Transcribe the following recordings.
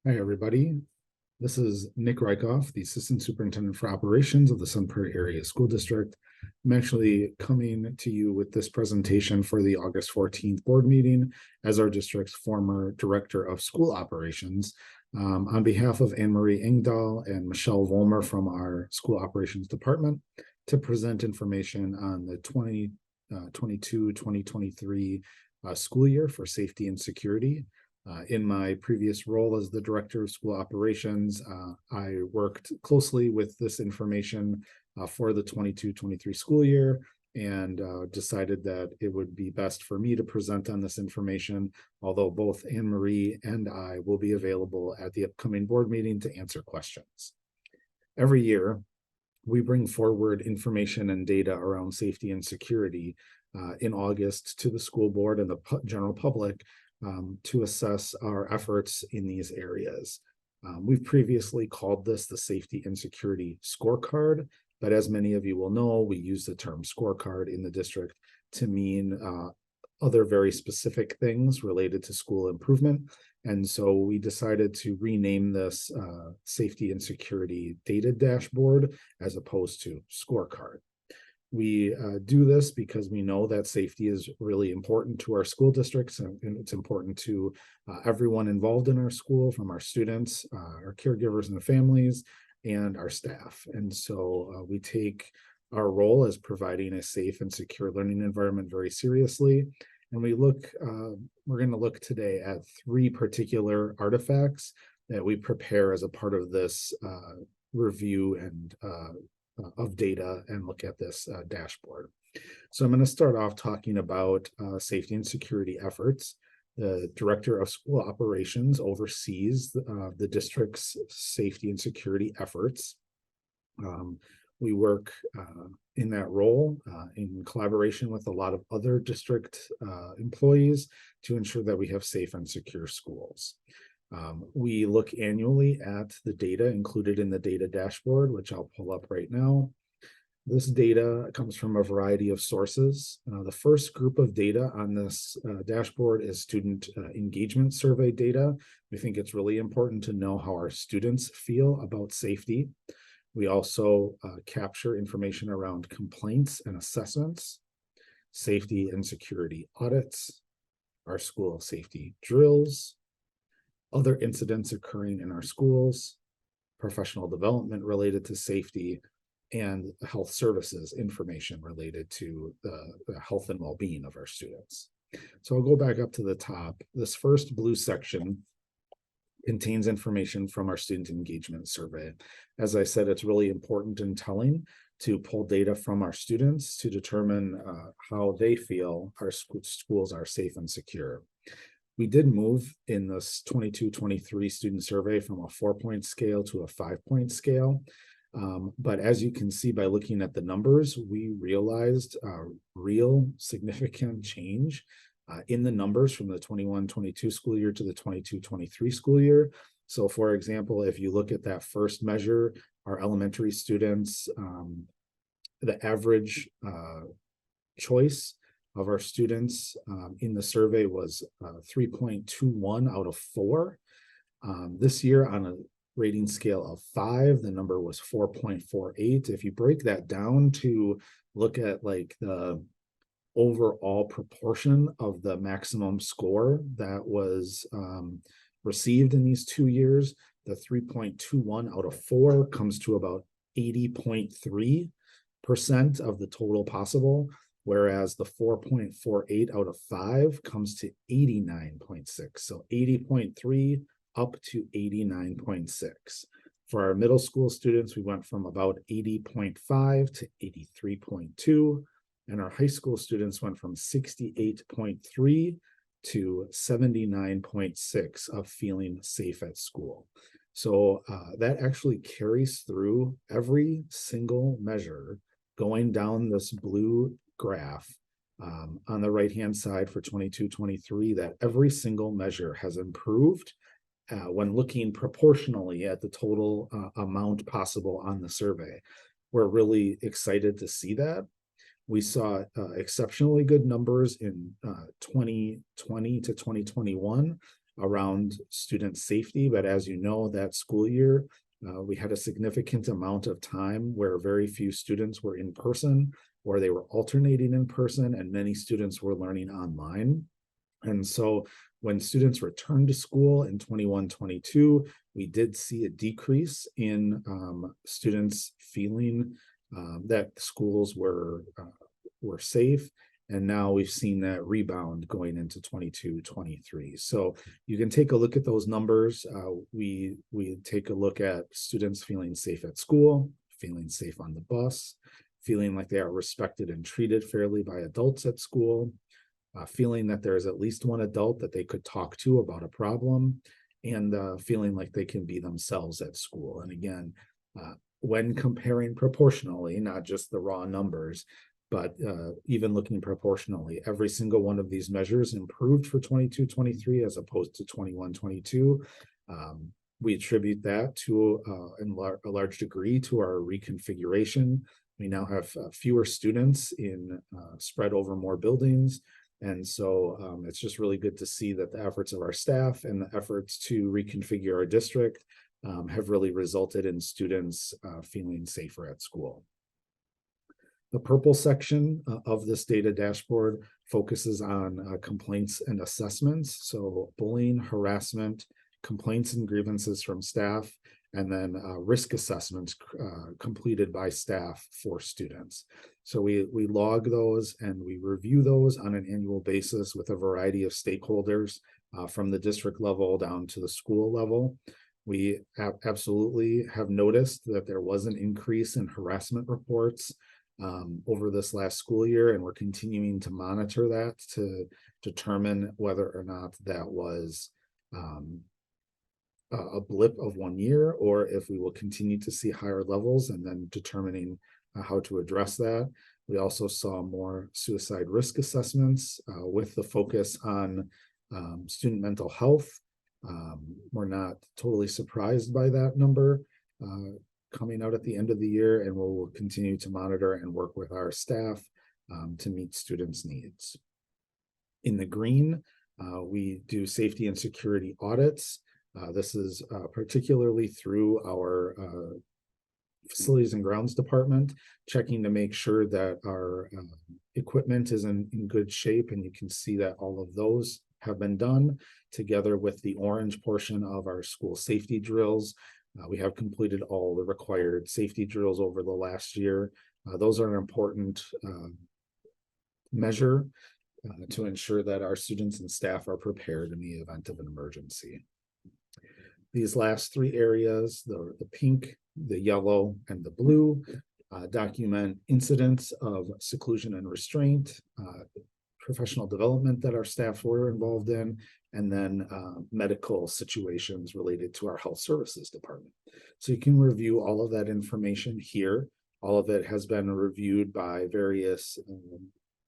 Hi, everybody. This is Nick Rykoff, the Assistant Superintendent for Operations of the Sun Prairie Area School District. I'm actually coming to you with this presentation for the August 14th board meeting as our district's former Director of School Operations. On behalf of Anne Marie Engdahl and Michelle Volmer from our School Operations Department to present information on the 2022-2023 school year for safety and security. In my previous role as the Director of School Operations, I worked closely with this information for the 22-23 school year and decided that it would be best for me to present on this information, although both Anne Marie and I will be available at the upcoming board meeting to answer questions. Every year, we bring forward information and data around safety and security in August to the school board and the general public to assess our efforts in these areas. We've previously called this the Safety and Security Scorecard, but as many of you will know, we use the term scorecard in the district to mean other very specific things related to school improvement. And so we decided to rename this Safety and Security Data Dashboard as opposed to Scorecard. We do this because we know that safety is really important to our school districts, and it's important to everyone involved in our school, from our students, our caregivers and the families, and our staff. And so we take our role as providing a safe and secure learning environment very seriously. And we're going to look today at three particular artifacts that we prepare as a part of this review and of data and look at this dashboard. So I'm going to start off talking about safety and security efforts. The Director of School Operations oversees the district's safety and security efforts. We work in that role in collaboration with a lot of other district employees to ensure that we have safe and secure schools. We look annually at the data included in the data dashboard, which I'll pull up right now. This data comes from a variety of sources. The first group of data on this dashboard is student engagement survey data. We think it's really important to know how our students feel about safety. We also capture information around complaints and assessments, safety and security audits, our school safety drills, other incidents occurring in our schools, professional development related to safety, and health services information related to the health and well-being of our students. So I'll go back up to the top. This first blue section contains information from our student engagement survey. As I said, it's really important and telling to pull data from our students to determine how they feel our schools are safe and secure. We did move in this 22-23 student survey from a 4-point scale to a 5-point scale. But as you can see by looking at the numbers, we realized real significant change in the numbers from the 21-22 school year to the 22-23 school year. So for example, if you look at that first measure, our elementary students, the average choice of our students in the survey was 3.21 out of 4. This year on a rating scale of 5, the number was 4.48. If you break that down to look at like the overall proportion of the maximum score that was received in these 2 years, the 3.21 out of 4 comes to about 80.3% of the total possible, whereas the 4.48 out of 5 comes to 89.6. So 80.3 up to 89.6. For our middle school students, we went from about 80.5 to 83.2, and our high school students went from 68.3 to 79.6 of feeling safe at school. So that actually carries through every single measure going down this blue graph on the right-hand side for 22-23, that every single measure has improved when looking proportionally at the total amount possible on the survey. We're really excited to see that. We saw exceptionally good numbers in 2020 to 2021. around student safety. But as you know, that school year, we had a significant amount of time where very few students were in person, or they were alternating in person, and many students were learning online. And so when students returned to school in 21-22, we did see a decrease in students feeling that schools were safe. And now we've seen that rebound going into 22-23. So you can take a look at those numbers. We take a look at students feeling safe at school, feeling safe on the bus, feeling like they are respected and treated fairly by adults at school, feeling that there is at least one adult that they could talk to about a problem, and feeling like they can be themselves at school. And again, when comparing proportionally, not just the raw numbers, but even looking proportionally, every single one of these measures improved for 22-23 as opposed to 21-22. We attribute that to a large degree to our reconfiguration. We now have fewer students spread over more buildings. And so it's just really good to see that the efforts of our staff and the efforts to reconfigure our district have really resulted in students feeling safer at school. The purple section of this data dashboard focuses on complaints and assessments. So bullying, harassment, complaints and grievances from staff, and then risk assessments completed by staff for students. So we log those and we review those on an annual basis with a variety of stakeholders from the district level down to the school level. We absolutely have noticed that there was an increase in harassment reports over this last school year, and we're continuing to monitor that to determine whether or not that was a blip of 1 year, or if we will continue to see higher levels, and then determining how to address that. We also saw more suicide risk assessments with the focus on student mental health. We're not totally surprised by that number coming out at the end of the year, and we'll continue to monitor and work with our staff to meet students' needs. In the green, we do safety and security audits. This is particularly through our facilities and grounds department, checking to make sure that our equipment is in good shape, and you can see that all of those have been done together with the orange portion of our school safety drills. We have completed all the required safety drills over the last year. Those are an important measure to ensure that our students and staff are prepared in the event of an emergency. These last three areas, the pink, the yellow, and the blue, document incidents of seclusion and restraint, professional development that our staff were involved in, and then medical situations related to our health services department. So you can review all of that information here. All of it has been reviewed by various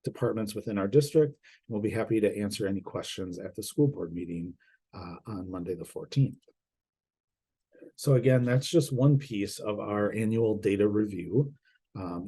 departments within our district. We'll be happy to answer any questions at the school board meeting on Monday the 14th. So again, that's just one piece of our annual data review.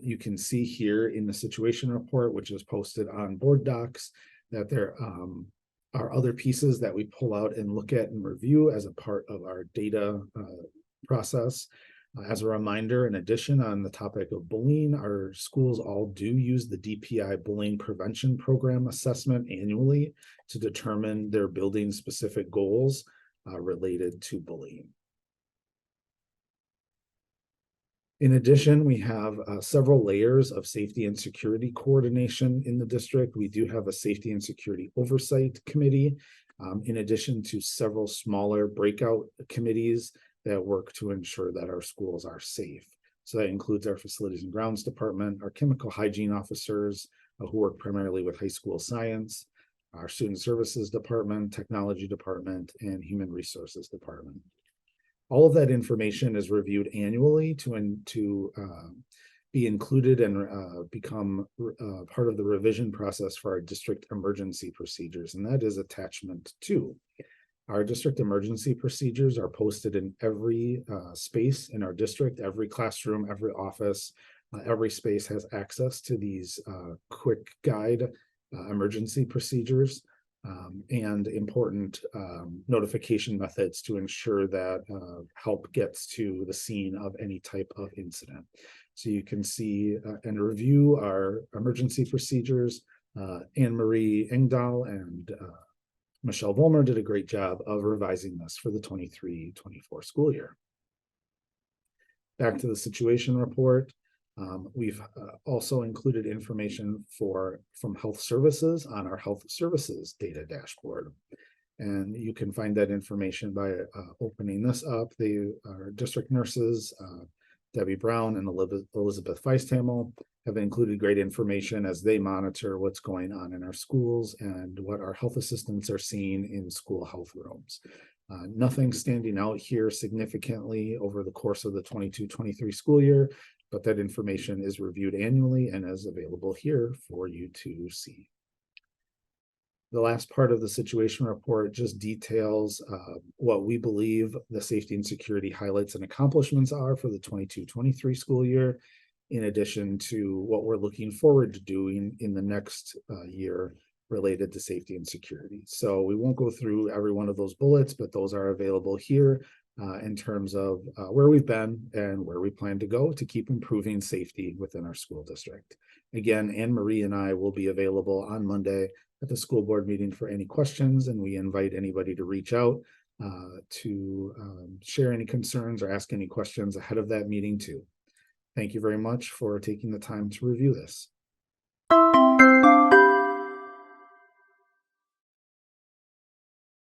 You can see here in the situation report, which is posted on board docs, that there are other pieces that we pull out and look at and review as a part of our data process. As a reminder, in addition, on the topic of bullying, our schools all do use the DPI Bullying Prevention Program assessment annually to determine their building specific goals related to bullying. In addition, we have several layers of safety and security coordination in the district. We do have a safety and security oversight committee, in addition to several smaller breakout committees that work to ensure that our schools are safe. So that includes our facilities and grounds department, our chemical hygiene officers who work primarily with high school science, our student services department, technology department, and human resources department. All of that information is reviewed annually to be included and become part of the revision process for our district emergency procedures, and that is attachment 2. Our district emergency procedures are posted in every space in our district. Every classroom, every office, every space has access to these quick guide emergency procedures. and important notification methods to ensure that help gets to the scene of any type of incident. So you can see and review our emergency procedures. Anne Marie Engdahl and Michelle Volmer did a great job of revising this for the 23-24 school year. Back to the situation report. We've also included information from health services on our health services data dashboard. And you can find that information by opening this up. Our district nurses, Debbie Brown and Elizabeth Feisthamel, have included great information as they monitor what's going on in our schools and what our health assistants are seeing in school health rooms. Nothing standing out here significantly over the course of the 22-23 school year, but that information is reviewed annually and is available here for you to see. The last part of the situation report just details what we believe the safety and security highlights and accomplishments are for the 22-23 school year, in addition to what we're looking forward to doing in the next year related to safety and security. So we won't go through every one of those bullets, but those are available here in terms of where we've been and where we plan to go to keep improving safety within our school district. Again, Anne Marie and I will be available on Monday at the school board meeting for any questions, and we invite anybody to reach out to share any concerns or ask any questions ahead of that meeting too. Thank you very much for taking the time to review this.